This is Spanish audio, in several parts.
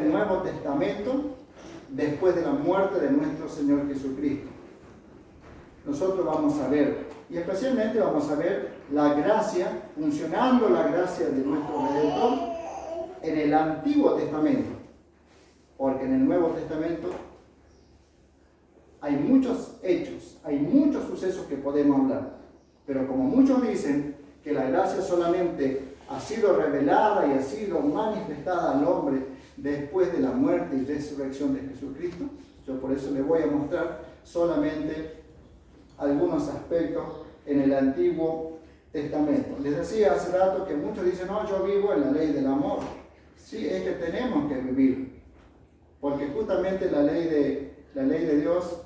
el Nuevo Testamento después de la muerte de nuestro Señor Jesucristo. Nosotros vamos a ver, y especialmente vamos a ver la gracia, funcionando la gracia de nuestro Redentor en el Antiguo Testamento. Porque en el Nuevo Testamento hay muchos hechos, hay muchos sucesos que podemos hablar. Pero como muchos dicen que la gracia solamente ha sido revelada y ha sido manifestada al hombre después de la muerte y resurrección de Jesucristo, yo por eso les voy a mostrar solamente algunos aspectos en el Antiguo Testamento. Les decía hace rato que muchos dicen, no, yo vivo en la ley del amor. Sí, es que tenemos que vivir, porque justamente la ley de Dios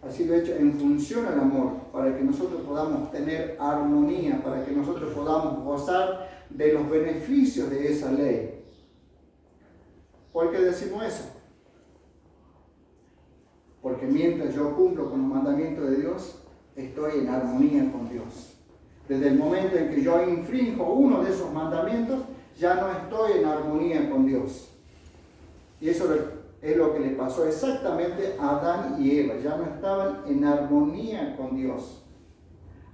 ha sido hecha en función al amor, para que nosotros podamos tener armonía, para que nosotros podamos gozar de los beneficios de esa ley. ¿Por qué decimos eso? Porque mientras yo cumplo con los mandamientos de Dios, estoy en armonía con Dios. Desde el momento en que yo infrinjo uno de esos mandamientos, ya no estoy en armonía con Dios. Y eso es lo que le pasó exactamente a Adán y Eva. Ya no estaban en armonía con Dios.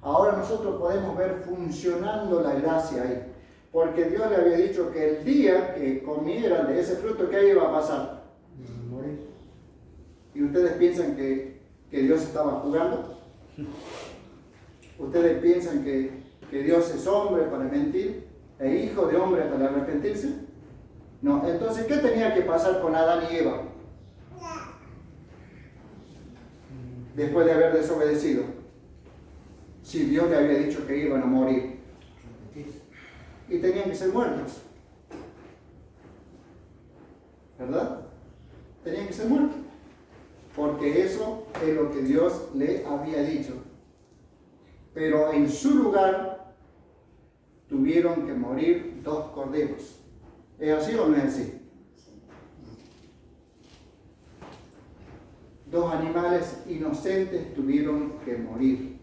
Ahora nosotros podemos ver funcionando la gracia ahí. Porque Dios le había dicho que el día que comieran de ese fruto, ¿qué iba a pasar? Morir. ¿Y ustedes piensan que Dios estaba jugando? ¿Ustedes piensan que Dios es hombre para mentir? ¿E hijo de hombre para arrepentirse? No. Entonces, ¿qué tenía que pasar con Adán y Eva? Después de haber desobedecido. Si Dios le había dicho que iban a morir. Y tenían que ser muertos. ¿Verdad? Tenían que ser muertos. Porque eso es lo que Dios le había dicho. Pero en su lugar tuvieron que morir 2 corderos. ¿Es así o no es así? 2 animales inocentes tuvieron que morir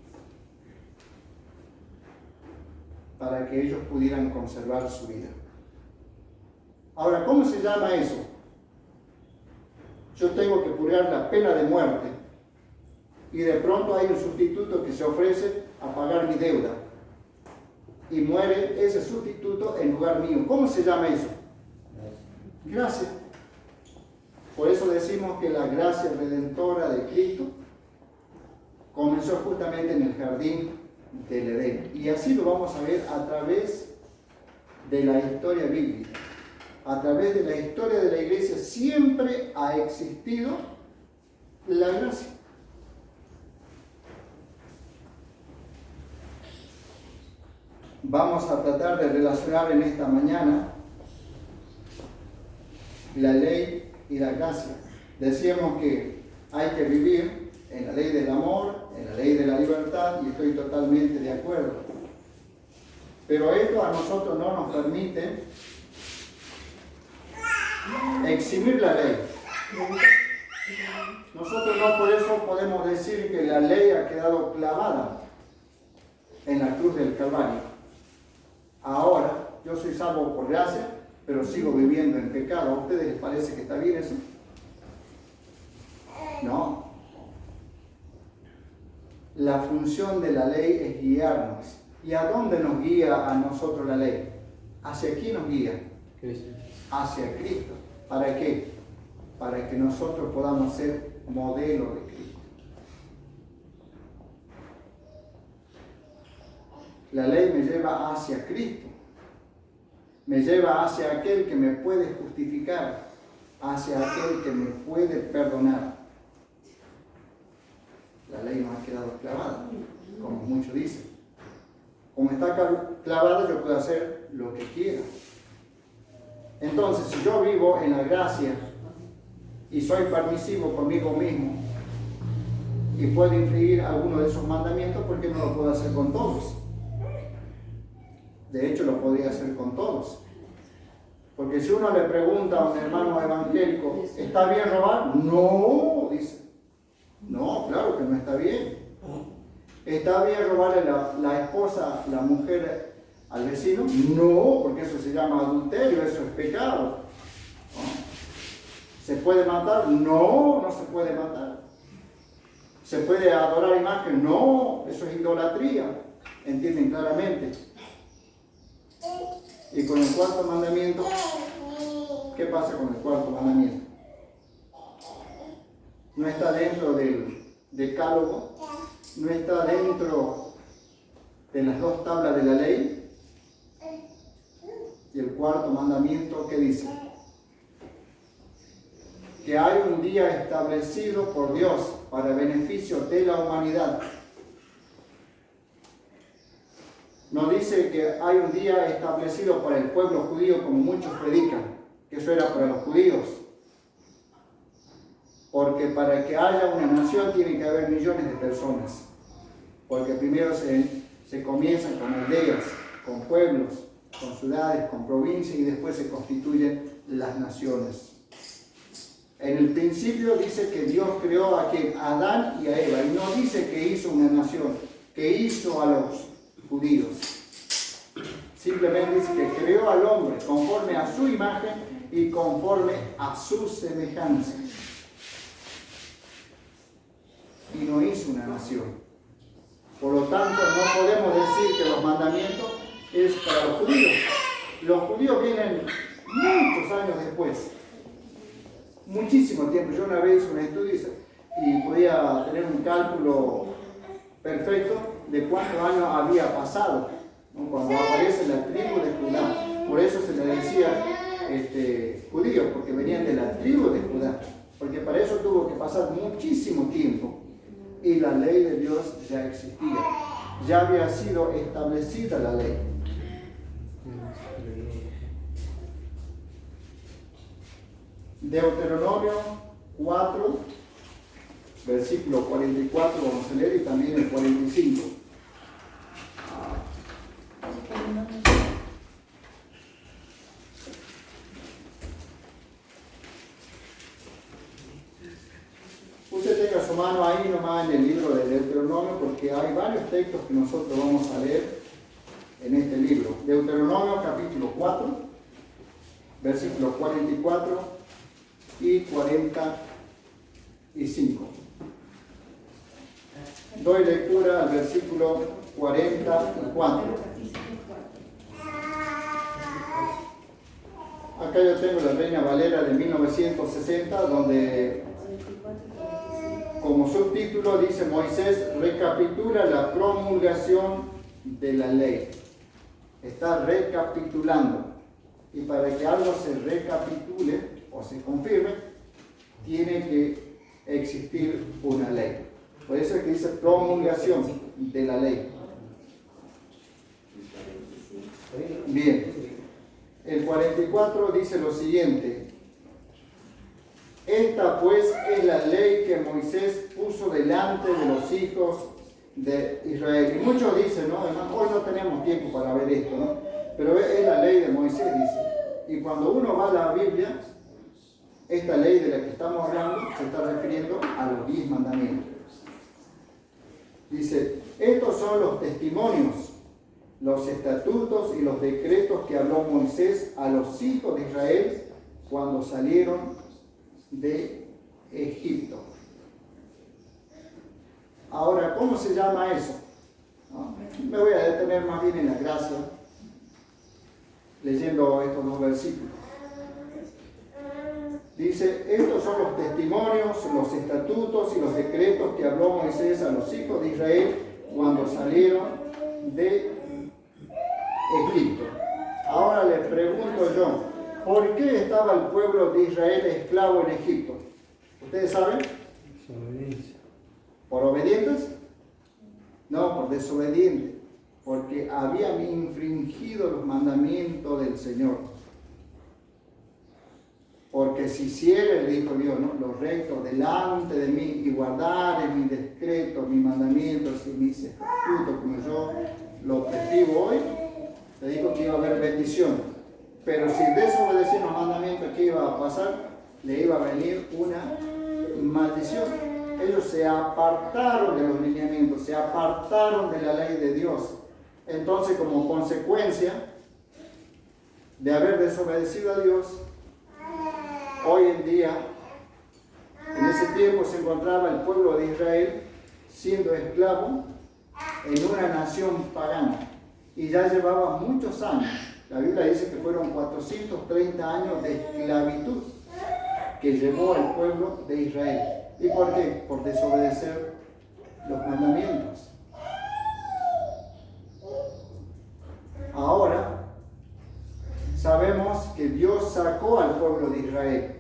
para que ellos pudieran conservar su vida. Ahora, ¿cómo se llama eso? Yo tengo que purgar la pena de muerte y de pronto hay un sustituto que se ofrece a pagar mi deuda y muere ese sustituto en lugar mío. ¿Cómo se llama eso? Gracia. Por eso decimos que la gracia redentora de Cristo comenzó justamente en el jardín del Edén. Y así lo vamos a ver a través de la historia bíblica. A través de la historia de la iglesia siempre ha existido la gracia. Vamos a tratar de relacionar en esta mañana la ley y la gracia. Decíamos que hay que vivir en la ley del amor, en la ley de la libertad, y estoy totalmente de acuerdo. Pero esto a nosotros no nos permite eximir la ley. Nosotros no por eso podemos decir que la ley ha quedado clavada en la cruz del Calvario. Ahora, yo soy salvo por gracia, pero sigo viviendo en pecado. ¿A ustedes les parece que está bien eso? No. La función de la ley es guiarnos. ¿Y a dónde nos guía a nosotros la ley? ¿Hacia quién nos guía? Cristo. Hacia Cristo. ¿Para qué? Para que nosotros podamos ser modelo de Cristo. La ley me lleva hacia Cristo. Me lleva hacia aquel que me puede justificar, hacia aquel que me puede perdonar. La ley no ha quedado clavada, como muchos dicen. Como está clavada, yo puedo hacer lo que quiera. Entonces, si yo vivo en la gracia y soy permisivo conmigo mismo y puedo infringir alguno de esos mandamientos, ¿por qué no lo puedo hacer con todos? De hecho, lo podría hacer con todos. Porque si uno le pregunta a un hermano evangélico, ¿está bien robar? No, dice. No, claro que no está bien. ¿Está bien robarle la esposa, la mujer al vecino? No, porque eso se llama adulterio, eso es pecado. ¿No? ¿Se puede matar? No, no se puede matar. ¿Se puede adorar imagen? No, eso es idolatría. Entienden claramente. Y con el cuarto mandamiento, ¿qué pasa con el cuarto mandamiento? No está dentro del decálogo, no está dentro de las 2 tablas de la ley. Y el cuarto mandamiento, ¿qué dice? Que hay un día establecido por Dios para beneficio de la humanidad. No dice que hay un día establecido para el pueblo judío, como muchos predican, que eso era para los judíos. Porque para que haya una nación tiene que haber millones de personas. Porque primero se comienzan con aldeas, con pueblos, con ciudades, con provincias y después se constituyen las naciones. En el principio dice que Dios creó a Adán y a Eva, y no dice que hizo una nación, que hizo a los judíos. Simplemente dice que creó al hombre conforme a su imagen y conforme a su semejanza. Y no hizo una nación. Por lo tanto, no podemos decir que los mandamientos es para los judíos. Los judíos vienen muchos años después. Muchísimo tiempo. Yo una vez hice un estudio y podía tener un cálculo perfecto de cuántos años había pasado, ¿no? Cuando aparece la tribu de Judá. Por eso se le decía judíos, porque venían de la tribu de Judá. Porque para eso tuvo que pasar muchísimo tiempo. Y la ley de Dios ya existía. Ya había sido establecida la ley. Deuteronomio 4, versículo 44, vamos a leer, y también el 45. Usted tenga su mano ahí nomás en el libro de Deuteronomio, porque hay varios textos que nosotros vamos a leer en este libro. Deuteronomio capítulo 4, versículos 44 y 45. Doy lectura al versículo 44. Acá yo tengo la Reina Valera de 1960, donde como subtítulo dice: Moisés recapitula la promulgación de la ley. Está recapitulando. Y para que algo se recapitule o se confirme, tiene que existir una ley. Por eso es que dice promulgación de la ley. Bien. El 44 dice lo siguiente: esta pues es la ley que Moisés puso delante de los hijos de Israel. Y muchos dicen, ¿no? Hoy no tenemos tiempo para ver esto, ¿no? Pero es la ley de Moisés, dice. Y cuando uno va a la Biblia, esta ley de la que estamos hablando se está refiriendo a los 10 mandamientos. Dice: estos son los testimonios, los estatutos y los decretos que habló Moisés a los hijos de Israel cuando salieron de Egipto. Ahora, ¿cómo se llama eso? ¿No? Me voy a detener más bien en la gracia, leyendo estos 2 versículos. Dice: estos son los testimonios, los estatutos y los decretos que habló Moisés a los hijos de Israel cuando salieron de Egipto. Ahora les pregunto yo, ¿por qué estaba el pueblo de Israel esclavo en Egipto? ¿Ustedes saben? ¿Por obedientes? No, por desobedientes. Porque habían infringido los mandamientos del Señor. Porque si hicieres, dijo Dios, ¿no?, lo recto delante de mí y guardares mis decretos, mis mandamientos y mis estatutos, como yo lo prescribo hoy, te digo que iba a haber bendición. Pero si desobedecían los mandamientos, ¿qué iba a pasar? Le iba a venir una maldición. Ellos se apartaron de los lineamientos, se apartaron de la ley de Dios. Entonces, como consecuencia de haber desobedecido a Dios, hoy en día ese tiempo se encontraba el pueblo de Israel siendo esclavo en una nación pagana. Y ya llevaba muchos años. La Biblia dice que fueron 430 años de esclavitud que llevó al pueblo de Israel. ¿Y por qué? Por desobedecer los mandamientos. Ahora sabemos que Dios sacó al pueblo de Israel.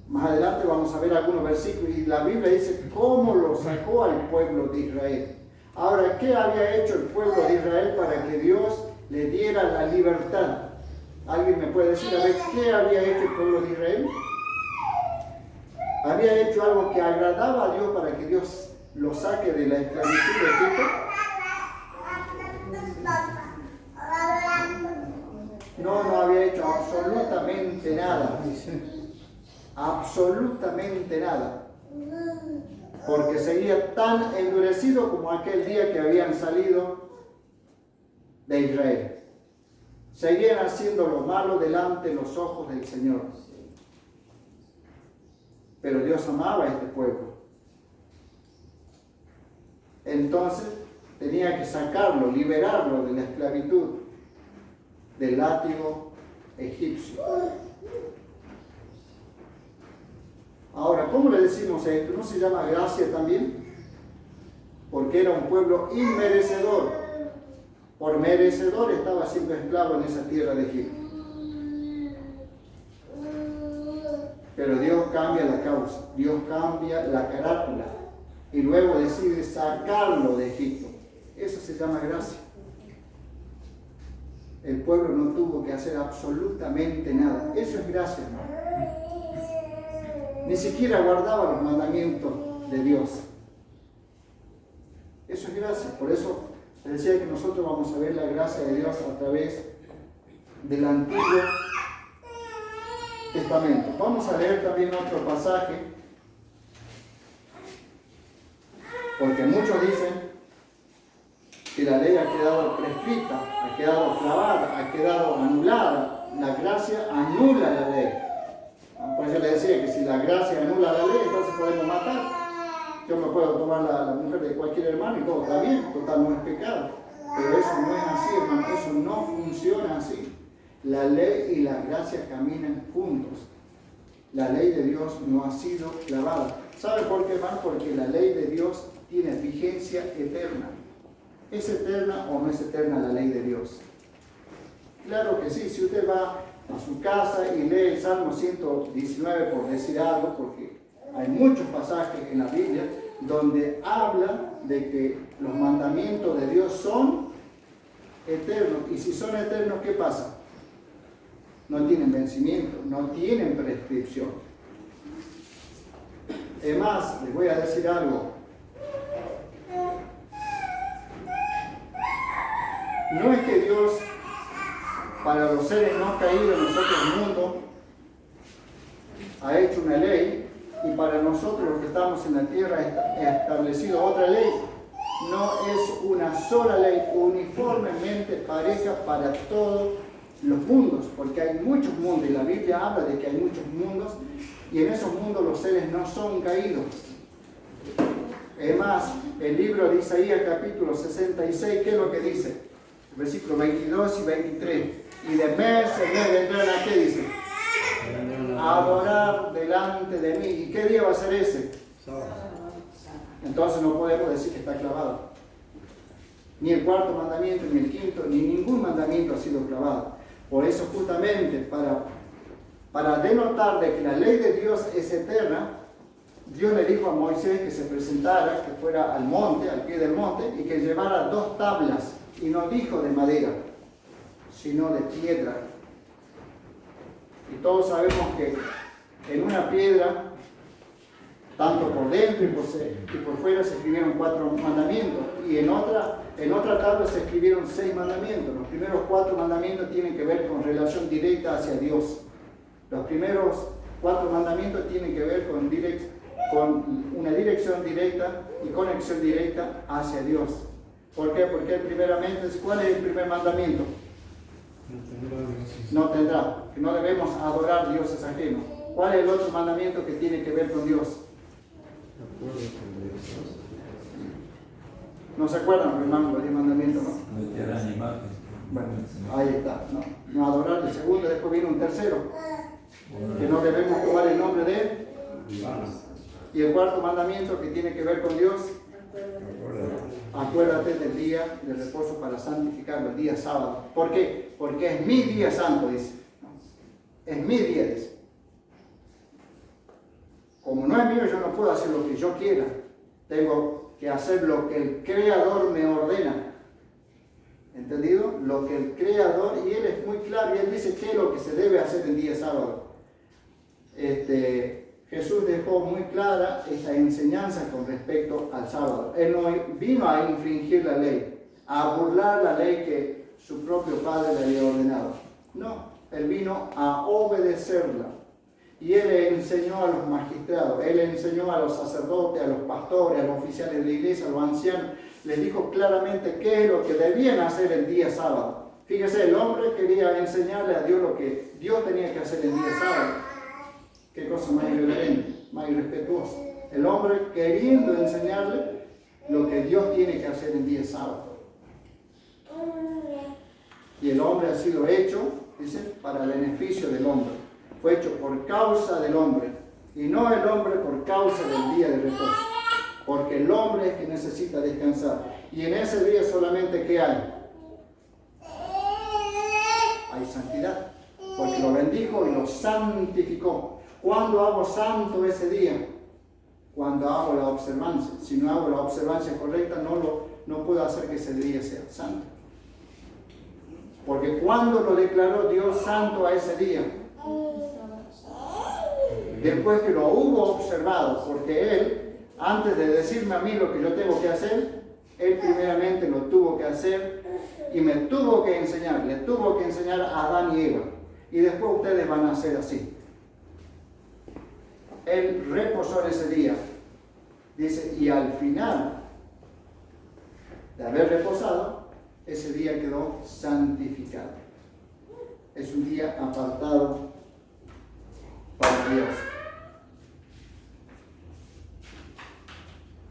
Más adelante vamos a ver algunos versículos y la Biblia dice cómo lo sacó al pueblo de Israel. Ahora, ¿qué había hecho el pueblo de Israel para que Dios le diera la libertad? ¿Alguien me puede decir, a ver, qué había hecho el pueblo de Israel? ¿Había hecho algo que agradaba a Dios para que Dios lo saque de la esclavitud de Egipto? No había hecho absolutamente nada. Absolutamente nada. Porque seguía tan endurecido como aquel día que habían salido de Israel. Seguían haciendo lo malo delante de los ojos del Señor. Pero Dios amaba a este pueblo. Entonces tenía que sacarlo, liberarlo de la esclavitud, del látigo egipcio. Ahora, ¿cómo le decimos esto? ¿No se llama gracia también? Porque era un pueblo inmerecedor. Por merecedor estaba siendo esclavo en esa tierra de Egipto. Pero Dios cambia la causa, Dios cambia la carátula y luego decide sacarlo de Egipto. Eso se llama gracia. El pueblo no tuvo que hacer absolutamente nada. Eso es gracia, hermano. Ni siquiera guardaba los mandamientos de Dios. Eso es gracia. Por eso les decía que nosotros vamos a ver la gracia de Dios a través del Antiguo Testamento. Vamos a leer también otro pasaje, porque muchos dicen que la ley ha quedado prescrita, ha quedado clavada, ha quedado anulada. La gracia anula la ley. Por eso le decía que si la gracia anula la ley, entonces podemos matar. Yo me puedo tomar la mujer de cualquier hermano y todo está bien, total no es pecado. Pero eso no es así, hermano, eso no funciona así. La ley y la gracia caminan juntos. La ley de Dios no ha sido clavada. ¿Sabe por qué, hermano? Porque la ley de Dios tiene vigencia eterna. ¿Es eterna o no es eterna la ley de Dios? Claro que sí. Si usted va a su casa y lee el Salmo 119, por decir algo, porque hay muchos pasajes en la Biblia donde habla de que los mandamientos de Dios son eternos. Y si son eternos, ¿qué pasa? No tienen vencimiento, no tienen prescripción. Es más, les voy a decir algo. No es que Dios, para los seres no caídos en nosotros el mundo, ha hecho una ley y para nosotros los que estamos en la tierra ha establecido otra ley. No es una sola ley uniformemente pareja para todos los mundos, porque hay muchos mundos y la Biblia habla de que hay muchos mundos y en esos mundos los seres no son caídos. Es más, el libro de Isaías capítulo 66, ¿qué es lo que dice? Versículos 22 y 23. Y de mes en mes vendrán a, ¿qué dice? A adorar delante de mí. ¿Y qué día va a ser ese? Entonces no podemos decir que está clavado. Ni el cuarto mandamiento, ni el quinto, ni ningún mandamiento ha sido clavado. Por eso justamente para denotar de que la ley de Dios es eterna, Dios le dijo a Moisés que se presentara, que fuera al monte, al pie del monte, y que llevara 2 tablas, y no dijo de madera, sino de piedra. Y todos sabemos que en una piedra, tanto por dentro y por fuera, se escribieron 4 mandamientos, y en otra tabla se escribieron 6 mandamientos. Los primeros 4 mandamientos tienen que ver con relación directa hacia Dios. Los primeros 4 mandamientos tienen que ver con una dirección directa y conexión directa hacia Dios. ¿Por qué? Porque primeramente, ¿cuál es el primer mandamiento? No tendrá, que no debemos adorar dioses ajenos. ¿Cuál es el otro mandamiento que tiene que ver con Dios? ¿No se acuerdan, hermanos, los 10 mandamientos? ¿No? No te harán imagen. Bueno, ahí está. No adorar el segundo, después viene un tercero. Que no debemos tomar el nombre de él. Y el cuarto mandamiento que tiene que ver con Dios. Acuérdate del día de reposo para santificarlo, el día sábado. ¿Por qué? Porque es mi día santo, dice. Es mi día, dice. Como no es mío, yo no puedo hacer lo que yo quiera. Tengo que hacer lo que el Creador me ordena. ¿Entendido? Lo que el Creador, y Él es muy claro, y Él dice qué es lo que se debe hacer el día sábado. Jesús dejó muy clara esta enseñanza con respecto al sábado. Él no vino a infringir la ley, a burlar la ley que su propio Padre le había ordenado. No, Él vino a obedecerla. Y Él le enseñó a los magistrados, Él le enseñó a los sacerdotes, a los pastores, a los oficiales de la iglesia, a los ancianos. Les dijo claramente qué es lo que debían hacer el día sábado. Fíjese, el hombre quería enseñarle a Dios lo que Dios tenía que hacer el día sábado. Qué cosa más irreverente, más irrespetuosa. El hombre queriendo enseñarle lo que Dios tiene que hacer el día sábado. Y el hombre ha sido hecho, dice, para el beneficio del hombre. Fue hecho por causa del hombre. Y no el hombre por causa del día de reposo. Porque el hombre es que necesita descansar. Y en ese día solamente ¿qué hay? Hay santidad. Porque lo bendijo y lo santificó. ¿Cuándo hago santo ese día? Cuando hago la observancia. Si no hago la observancia correcta, no puedo hacer que ese día sea santo. Porque cuando lo declaró Dios santo a ese día, después que lo hubo observado, porque Él, antes de decirme a mí lo que yo tengo que hacer, Él primeramente lo tuvo que hacer y me tuvo que enseñar, le tuvo que enseñar a Adán y Eva. Y después ustedes van a hacer así. Él reposó en ese día, dice, y al final de haber reposado, ese día quedó santificado. Es un día apartado para Dios.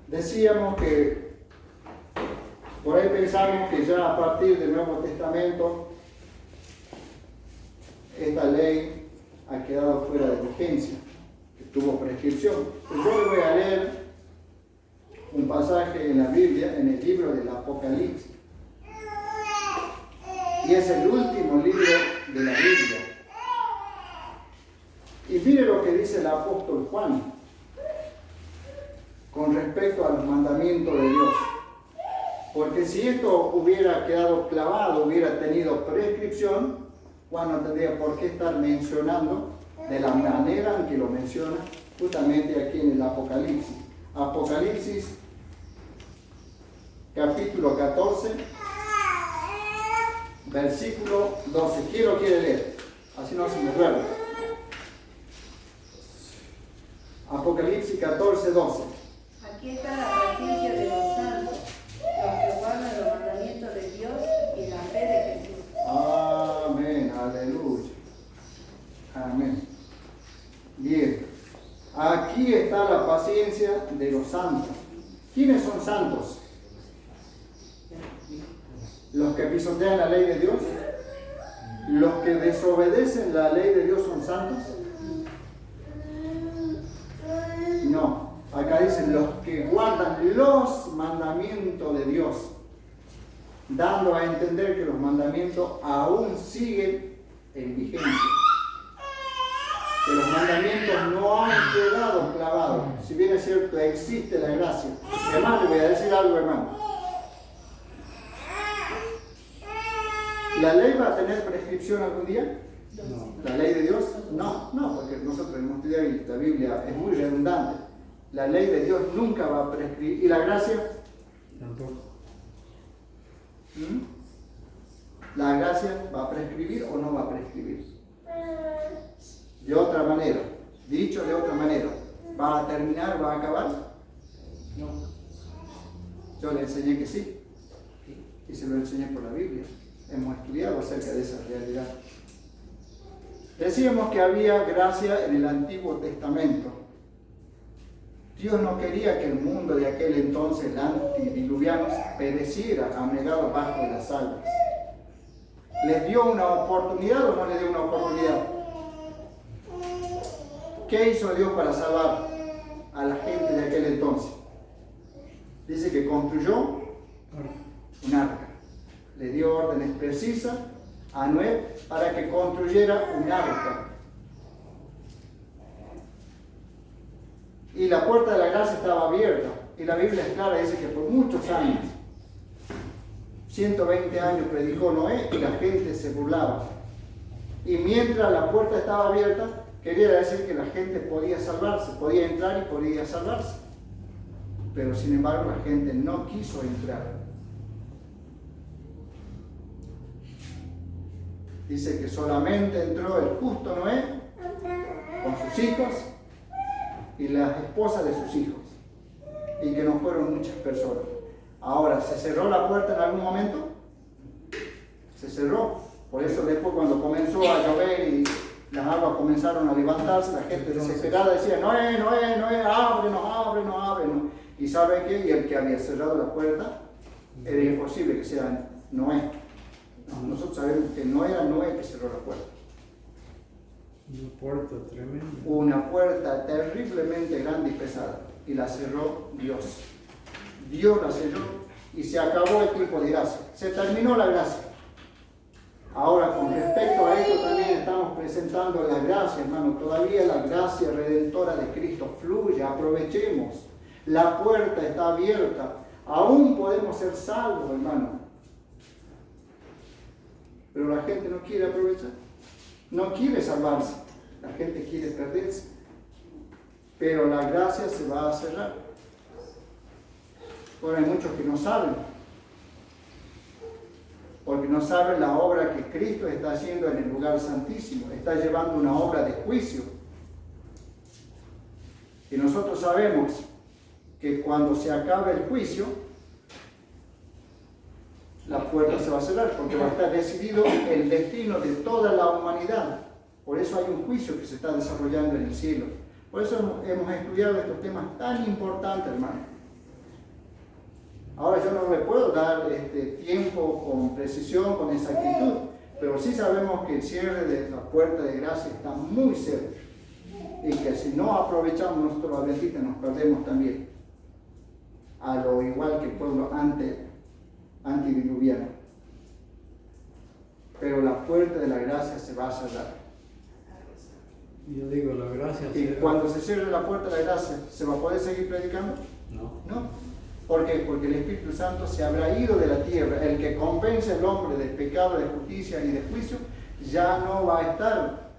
Decíamos que por ahí pensamos que ya a partir del Nuevo Testamento esta ley ha quedado fuera de vigencia, que tuvo prescripción. Pero yo le voy a leer un pasaje en la Biblia, en el libro del Apocalipsis. Y es el último libro de la Biblia. Y mire lo que dice el apóstol Juan con respecto a los mandamientos de Dios. Porque si esto hubiera quedado clavado, hubiera tenido prescripción, Juan no tendría por qué estar mencionando de la manera en que lo menciona justamente aquí en el Apocalipsis. Apocalipsis, capítulo 14, versículo 12. ¿Quién lo quiere leer? Así no se me duerme. Apocalipsis 14, 12. Aquí está la paciencia de los santos, los que guardan los mandamientos de Dios y la fe de Jesús. Amén, aleluya. Amén. Bien. Aquí está la paciencia de los santos. ¿Quiénes son santos? ¿Los que pisotean la ley de Dios? ¿Los que desobedecen la ley de Dios son santos? No. Acá dicen los que guardan los mandamientos de Dios, dando a entender que los mandamientos aún siguen en vigencia. Que los mandamientos no han quedado clavados. Si bien es cierto, existe la gracia. Hermano, le voy a decir algo, hermano. ¿La ley va a tener prescripción algún día? No. ¿La ley de Dios? No, porque nosotros hemos estudiado y la Biblia es muy redundante. La ley de Dios nunca va a prescribir. ¿Y la gracia? Tampoco. ¿La gracia va a prescribir o no va a prescribir? De otra manera, dicho de otra manera, ¿va a terminar, va a acabar? No. Yo le enseñé que sí, y se lo enseñé por la Biblia. Hemos estudiado acerca de esa realidad. Decíamos que había gracia en el Antiguo Testamento. Dios no quería que el mundo de aquel entonces, el antediluviano, pereciera anegado bajo de las aguas. ¿Les dio una oportunidad o no les dio una oportunidad? ¿Qué hizo Dios para salvar a la gente de aquel entonces? Dice que construyó un arca. Le dio órdenes precisas a Noé para que construyera un arca. Y la puerta de la gracia estaba abierta. Y la Biblia es clara, dice que por muchos años, 120 años predicó Noé y la gente se burlaba. Y mientras la puerta estaba abierta, quería decir que la gente podía salvarse, podía entrar y podía salvarse. Pero sin embargo la gente no quiso entrar. Dice que solamente entró el justo Noé con sus hijos y las esposas de sus hijos, y que no fueron muchas personas. Ahora, ¿se cerró la puerta en algún momento? Se cerró. Por eso después, cuando comenzó a llover y las aguas comenzaron a levantarse, la gente desesperada decía: Noé, Noé, Noé, ábrenos, ábrenos, ábrenos. ¿Y sabe qué? Y el que había cerrado la puerta, era imposible que sea Noé. No, nosotros sabemos que no era Noé que cerró la puerta. Una puerta tremenda. Una puerta terriblemente grande y pesada. Y la cerró Dios. Dios la cerró y se acabó el tiempo de gracia. Se terminó la gracia. Ahora, con respecto a esto, también estamos presentando la gracia, hermano. Todavía la gracia redentora de Cristo fluye. Aprovechemos. La puerta está abierta. Aún podemos ser salvos, hermano. Pero la gente no quiere aprovechar. No quiere salvarse, la gente quiere perderse, pero la gracia se va a cerrar. Ahora hay muchos que no saben, porque no saben la obra que Cristo está haciendo en el lugar santísimo. Está llevando una obra de juicio. Y nosotros sabemos que cuando se acabe el juicio, la puerta se va a cerrar, porque va a estar decidido el destino de toda la humanidad. Por eso hay un juicio que se está desarrollando en el cielo. Por eso hemos estudiado estos temas tan importantes, hermano. Ahora yo no le puedo dar tiempo con precisión, con exactitud, pero sí sabemos que el cierre de la puerta de gracia está muy cerca. Y que si no aprovechamos nuestro adventista nos perdemos también. A lo igual que el pueblo antediluviano. Pero la puerta de la gracia se va a cerrar. Yo digo, la gracia. Y cuando se cierre la puerta de la gracia, ¿se va a poder seguir predicando? No. No. ¿Por qué? Porque el Espíritu Santo se habrá ido de la tierra. El que convence al hombre del pecado, de justicia y de juicio, ya no va a estar.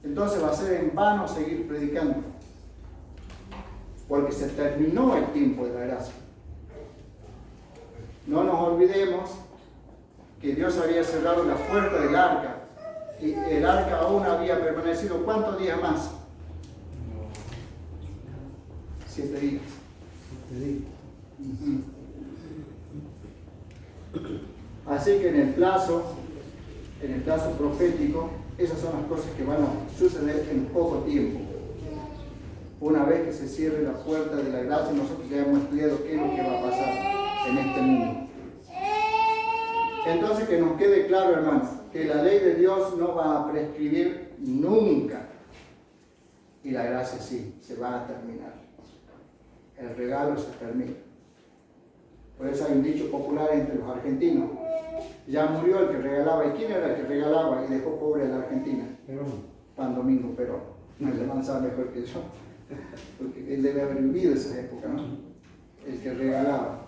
Entonces va a ser en vano seguir predicando. Porque se terminó el tiempo de la gracia. No nos olvidemos que Dios había cerrado la puerta del arca y el arca aún había permanecido ¿cuántos días más? 7 días. 7 días. Así que en el plazo profético, esas son las cosas que van a suceder en poco tiempo. Una vez que se cierre la puerta de la gracia, nosotros ya hemos estudiado qué es lo que va a pasar en este mundo. Entonces que nos quede claro, hermanos, que la ley de Dios no va a prescribir nunca. Y la gracia sí, se va a terminar. El regalo se termina. Por eso hay un dicho popular entre los argentinos. Ya murió el que regalaba. ¿Y quién era el que regalaba y dejó pobre a la Argentina? Perón. Pan Domingo Perón. No es de sabe mejor que yo. Porque él debe haber vivido esa época, ¿no? El que regalaba.